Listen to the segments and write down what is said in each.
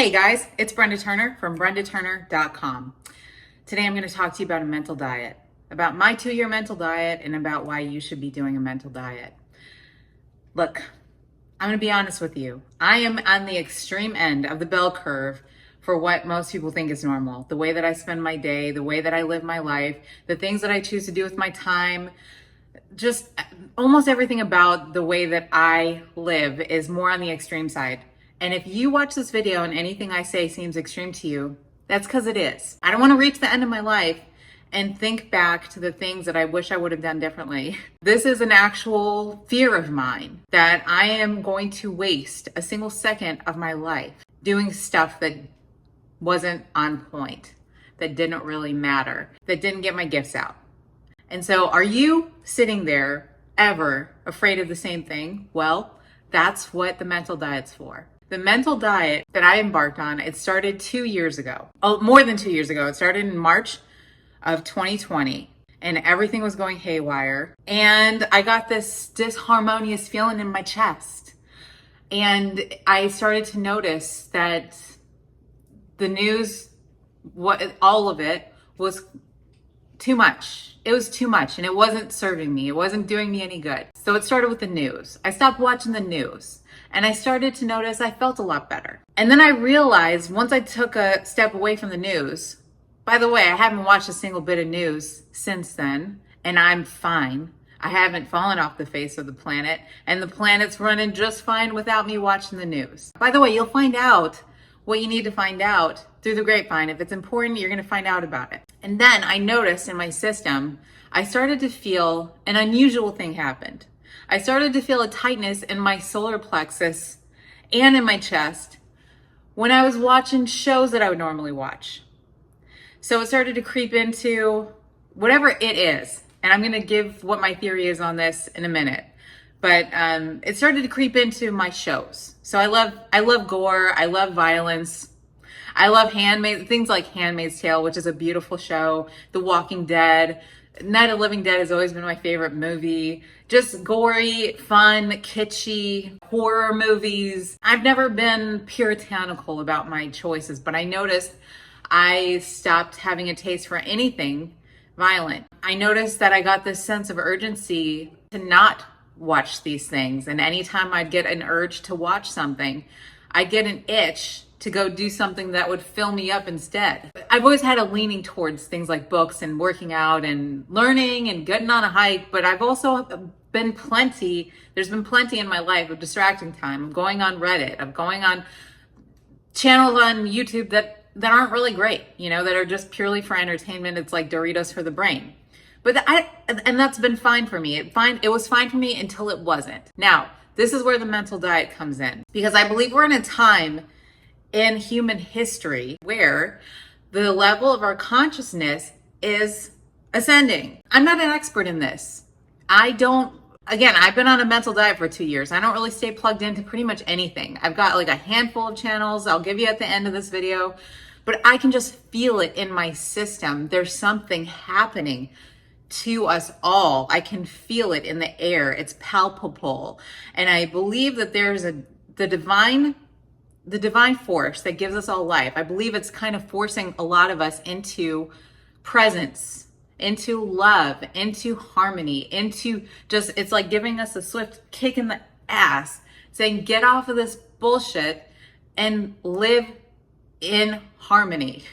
Hey guys, it's Brenda Turner from BrendaTurner.com. Today I'm going to talk to you about a mental diet, about my 2-year mental diet, and about why you should be doing a mental diet. Look, I'm going to be honest with you. I am on the extreme end of the bell curve for what most people think is normal. The way that I spend my day, the way that I live my life, the things that I choose to do with my time, just almost everything about the way that I live is more on the extreme side. And if you watch this video and anything I say seems extreme to you, that's because it is. I don't want to reach the end of my life and think back to the things that I wish I would have done differently. This is an actual fear of mine that I am going to waste a single second of my life doing stuff that wasn't on point, that didn't really matter, that didn't get my gifts out. And so are you sitting there ever afraid of the same thing? Well, that's what the mental diet's for. The mental diet that I embarked on, it started 2 years ago. Oh, more than 2 years ago. It started in March of 2020 and everything was going haywire. And I got this disharmonious feeling in my chest. And I started to notice that the news, all of it was too much. It was too much and it wasn't serving me. It wasn't doing me any good. So it started with the news. I stopped watching the news and I started to notice I felt a lot better. And then I realized once I took a step away from the news, by the way, I haven't watched a single bit of news since then and I'm fine. I haven't fallen off the face of the planet and the planet's running just fine without me watching the news. By the way, you'll find out what you need to find out through the grapevine. If it's important, you're going to find out about it. And then I noticed in my system, I started to feel an unusual thing happened. I started to feel a tightness in my solar plexus and in my chest when I was watching shows that I would normally watch. So it started to creep into whatever it is. And I'm going to give what my theory is on this in a minute. But it started to creep into my shows. So I love gore. I love violence. I love things like Handmaid's Tale, which is a beautiful show. The Walking Dead. Night of the Living Dead has always been my favorite movie. Just gory, fun, kitschy, horror movies. I've never been puritanical about my choices, but I noticed I stopped having a taste for anything violent. I noticed that I got this sense of urgency to not watch these things. And anytime I'd get an urge to watch something, I'd get an itch to go do something that would fill me up instead. I've always had a leaning towards things like books and working out and learning and getting on a hike, but I've also there's been plenty in my life of distracting time. I'm going on Reddit, I'm going on channels on YouTube that aren't really great, that are just purely for entertainment. It's like Doritos for the brain. And that's been fine for me. It was fine for me until it wasn't. Now, this is where the mental diet comes in, because I believe we're in a time in human history where the level of our consciousness is ascending. I'm not an expert in this. I've been on a mental diet for 2 years. I don't really stay plugged into pretty much anything. I've got like a handful of channels I'll give you at the end of this video, but I can just feel it in my system. There's something happening to us all. I can feel it in the air. It's palpable. And I believe that there's the divine force that gives us all life. I believe it's kind of forcing a lot of us into presence, into love, into harmony, it's like giving us a swift kick in the ass, saying, get off of this bullshit and live in harmony.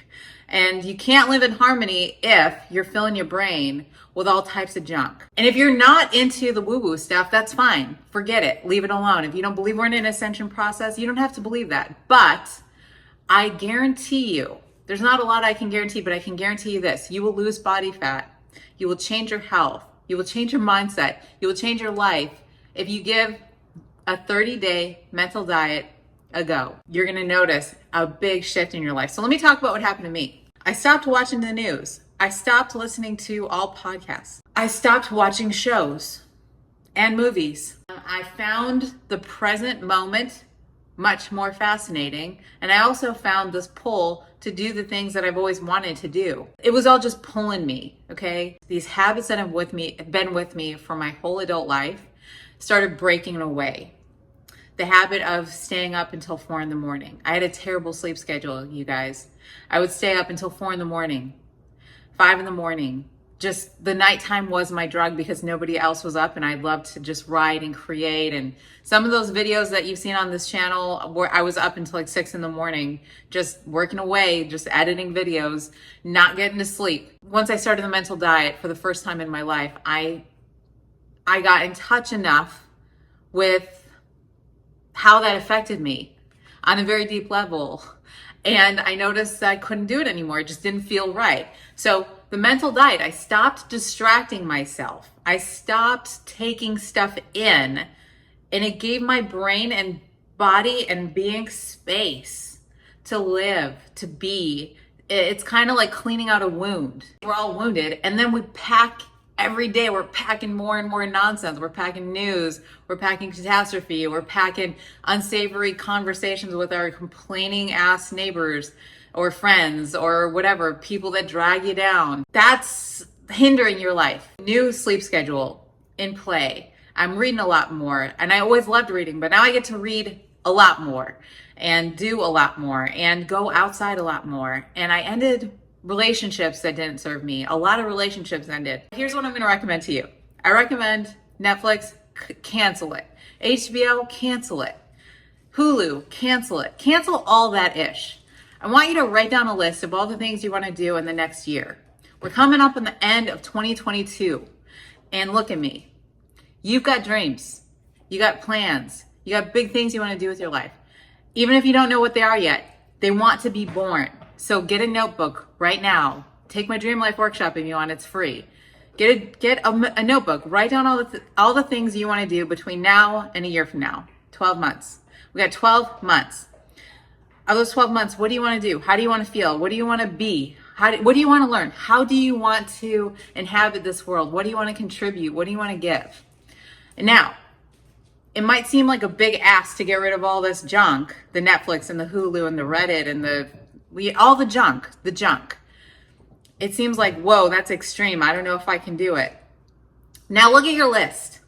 And you can't live in harmony if you're filling your brain with all types of junk. And if you're not into the woo-woo stuff, that's fine. Forget it. Leave it alone. If you don't believe we're in an ascension process, you don't have to believe that. But I guarantee you, there's not a lot I can guarantee, but I can guarantee you this. You will lose body fat. You will change your health. You will change your mindset. You will change your life if you give a 30-day mental diet a go. You're going to notice a big shift in your life. So let me talk about what happened to me. I stopped watching the news. I stopped listening to all podcasts. I stopped watching shows and movies. I found the present moment much more fascinating. And I also found this pull to do the things that I've always wanted to do. It was all just pulling me, okay? These habits that have been with me for my whole adult life started breaking away. the habit of staying up until 4 in the morning. I had a terrible sleep schedule, you guys. I would stay up until 4 in the morning, 5 in the morning. Just the nighttime was my drug because nobody else was up, and I loved to just write and create. And some of those videos that you've seen on this channel where I was up until like 6 in the morning, just working away, just editing videos, not getting to sleep. Once I started the mental diet for the first time in my life, I got in touch enough with how that affected me on a very deep level. And I noticed that I couldn't do it anymore. It just didn't feel right. So the mental diet, I stopped distracting myself. I stopped taking stuff in, and it gave my brain and body and being space to live, to be. It's kind of like cleaning out a wound. We're all wounded, and then we pack every day. We're packing more and more nonsense. We're packing news. We're packing catastrophe. We're packing unsavory conversations with our complaining ass neighbors or friends or whatever, people that drag you down. That's hindering your life. New sleep schedule in play. I'm reading a lot more, and I always loved reading, but now I get to read a lot more and do a lot more and go outside a lot more. And I ended relationships that didn't serve me. A lot of relationships ended. Here's what I'm going to recommend to you. I recommend Netflix, cancel it. HBO, cancel it. Hulu, cancel it. Cancel all that ish. I want you to write down a list of all the things you want to do in the next year. We're coming up on the end of 2022. And look at me. You've got dreams. You got plans. You got big things you want to do with your life. Even if you don't know what they are yet, they want to be born. So get a notebook right now. Take my Dream Life Workshop if you want. It's free. Get a notebook. Write down all the things you want to do between now and a year from now. 12 months. We got 12 months. Of those 12 months, what do you want to do? How do you want to feel? What do you want to be? What do you want to learn? How do you want to inhabit this world? What do you want to contribute? What do you want to give? And now, it might seem like a big ask to get rid of all this junk, the Netflix and the Hulu and the Reddit and all the junk. It seems like, whoa, that's extreme. I don't know if I can do it. Now look at your list.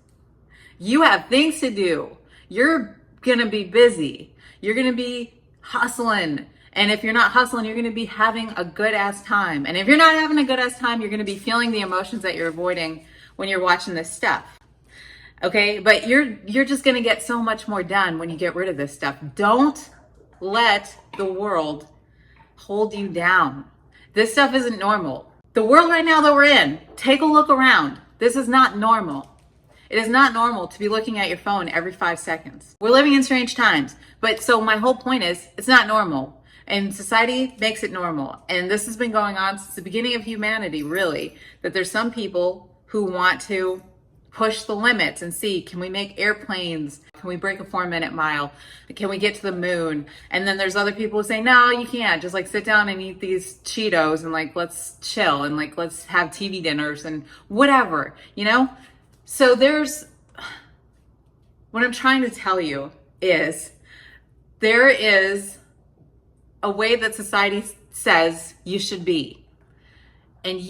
You have things to do. You're going to be busy. You're going to be hustling. And if you're not hustling, you're going to be having a good ass time. And if you're not having a good ass time, you're going to be feeling the emotions that you're avoiding when you're watching this stuff. Okay? But you're just going to get so much more done when you get rid of this stuff. Don't let the world hold you down. This stuff isn't normal. The world right now that we're in, take a look around. This is not normal. It is not normal to be looking at your phone every 5 seconds. We're living in strange times. But so my whole point is, it's not normal. And society makes it normal. And this has been going on since the beginning of humanity, really. That there's some people who want to push the limits and see, can we make airplanes? Can we break a 4-minute mile? Can we get to the moon? And then there's other people who say, no, you can't. Just like sit down and eat these Cheetos and like, let's chill and like, let's have TV dinners and whatever, you know? So what I'm trying to tell you is there is a way that society says you should be. And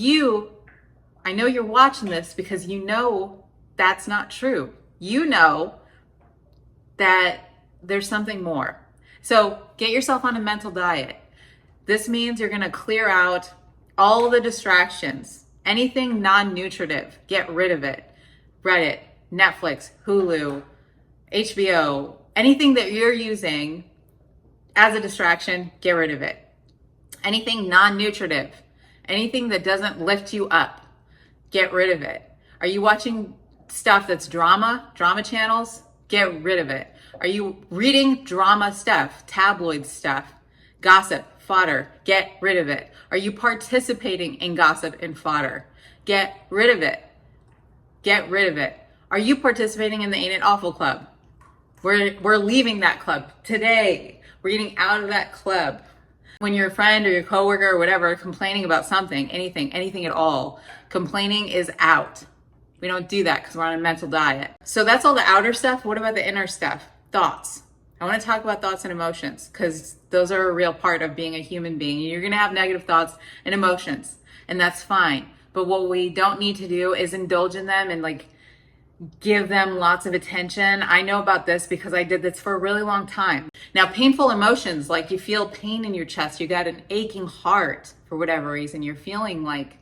I know you're watching this because you know that's not true. You know that there's something more. So get yourself on a mental diet. This means you're going to clear out all the distractions, anything non-nutritive, get rid of it. Reddit, Netflix, Hulu, HBO, anything that you're using as a distraction, get rid of it. Anything non-nutritive, anything that doesn't lift you up, get rid of it. Are you watching stuff that's drama channels? Get rid of it. Are you reading drama stuff, tabloid stuff, gossip, fodder? Get rid of it. Are you participating in gossip and fodder? Get rid of it. Get rid of it. Are you participating in the Ain't It Awful Club? We're leaving that club today. We're getting out of that club. When your friend or your coworker or whatever complaining about something, anything at all, complaining is out. We don't do that because we're on a mental diet. So that's all the outer stuff. What about the inner stuff? Thoughts. I want to talk about thoughts and emotions because those are a real part of being a human being. You're going to have negative thoughts and emotions, and that's fine. But what we don't need to do is indulge in them and like give them lots of attention. I know about this because I did this for a really long time. Now, painful emotions, like you feel pain in your chest, you got an aching heart for whatever reason, you're feeling like,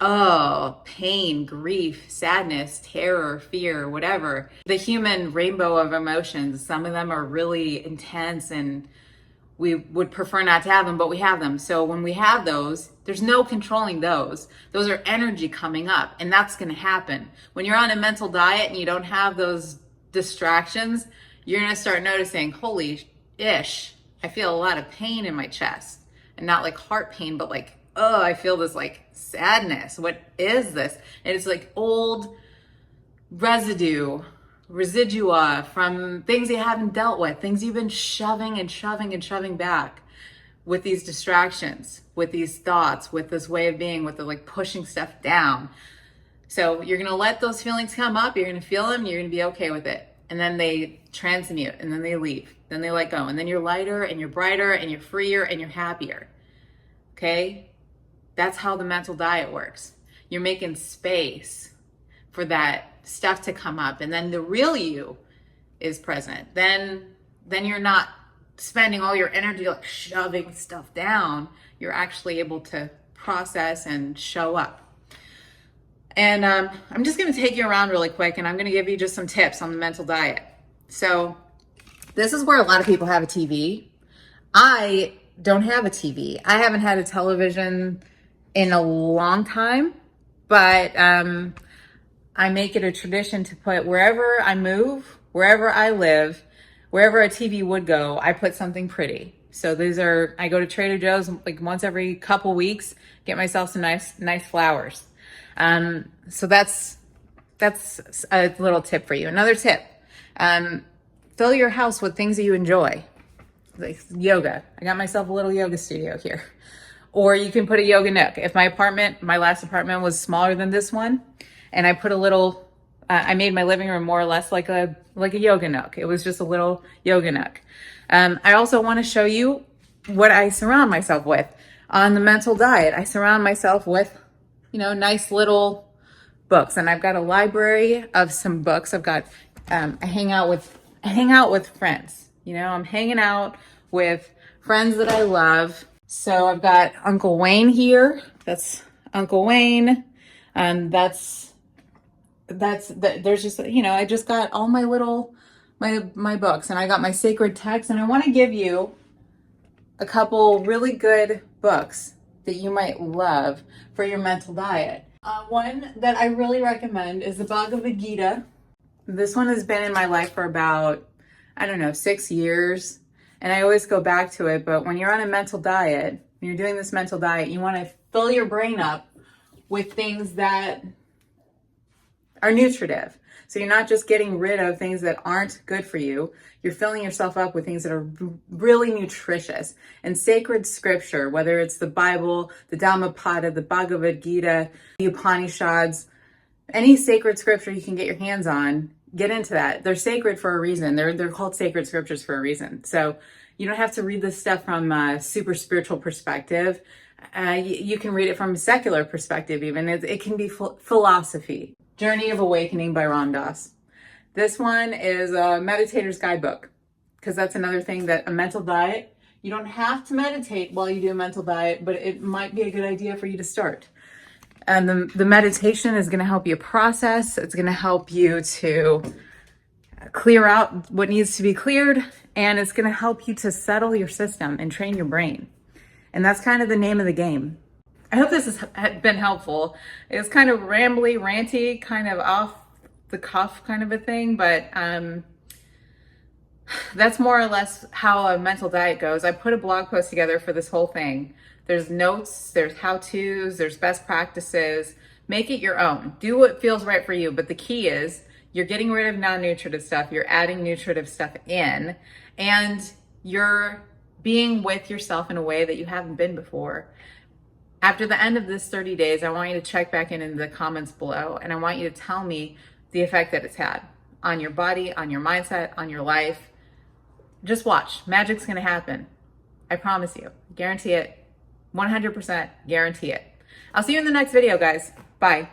oh, pain, grief, sadness, terror, fear, whatever. The human rainbow of emotions, some of them are really intense and we would prefer not to have them, but we have them. So when we have those, there's no controlling those. Those are energy coming up, and that's going to happen. When you're on a mental diet and you don't have those distractions, you're going to start noticing, holy ish, I feel a lot of pain in my chest. And not like heart pain, but like, oh, I feel this like sadness. What is this? And it's like old residua from things you haven't dealt with, things you've been shoving and shoving and shoving back with these distractions, with these thoughts, with this way of being, with the like pushing stuff down. So you're going to let those feelings come up, you're going to feel them, you're going to be okay with it. And then they transmute and then they leave, then they let go. And then you're lighter and you're brighter and you're freer and you're happier. Okay? That's how the mental diet works. You're making space for that stuff to come up, and then the real you is present. Then you're not spending all your energy like shoving stuff down. You're actually able to process and show up. And I'm just going to take you around really quick, and I'm going to give you just some tips on the mental diet. So this is where a lot of people have a TV. I don't have a TV. I haven't had a television in a long time, but I make it a tradition to put wherever I move, wherever I live, wherever a TV would go, I put something pretty. So I go to Trader Joe's like once every couple weeks, get myself some nice flowers. So that's a little tip for you. Another tip, fill your house with things that you enjoy, like yoga. I got myself a little yoga studio here. Or you can put a yoga nook. If my last apartment was smaller than this one, and I put a little, I made my living room more or less like a yoga nook. It was just a little yoga nook. I also want to show you what I surround myself with on the mental diet. I surround myself with, nice little books, and I've got a library of some books. I've got, I hang out with friends. I'm hanging out with friends that I love. So I've got Uncle Wayne here. That's Uncle Wayne. There's just, I just got all my my books, and I got my sacred text, and I want to give you a couple really good books that you might love for your mental diet. One that I really recommend is the Bhagavad Gita. This one has been in my life for about, 6 years, and I always go back to it. But when you're on a mental diet, when you're doing this mental diet, you want to fill your brain up with things that are nutritive. So you're not just getting rid of things that aren't good for you. You're filling yourself up with things that are really nutritious. And sacred scripture, whether it's the Bible, the Dhammapada, the Bhagavad Gita, the Upanishads, any sacred scripture you can get your hands on, get into that. They're sacred for a reason. They're called sacred scriptures for a reason. So you don't have to read this stuff from a super spiritual perspective. You can read it from a secular perspective even. It can be philosophy. Journey of Awakening by Ram Dass. This one is a meditator's guidebook, because that's another thing that a mental diet, you don't have to meditate while you do a mental diet, but it might be a good idea for you to start. And the meditation is going to help you process. It's going to help you to clear out what needs to be cleared, and it's going to help you to settle your system and train your brain. And that's kind of the name of the game. I hope this has been helpful. It's kind of rambly, ranty, kind of off the cuff kind of a thing, but that's more or less how a mental diet goes. I put a blog post together for this whole thing. There's notes, there's how-tos, there's best practices. Make it your own. Do what feels right for you, but the key is you're getting rid of non-nutritive stuff, you're adding nutritive stuff in, and you're being with yourself in a way that you haven't been before. After the end of this 30 days, I want you to check back in the comments below, and I want you to tell me the effect that it's had on your body, on your mindset, on your life. Just watch. Magic's going to happen. I promise you. Guarantee it. 100% guarantee it. I'll see you in the next video, guys. Bye.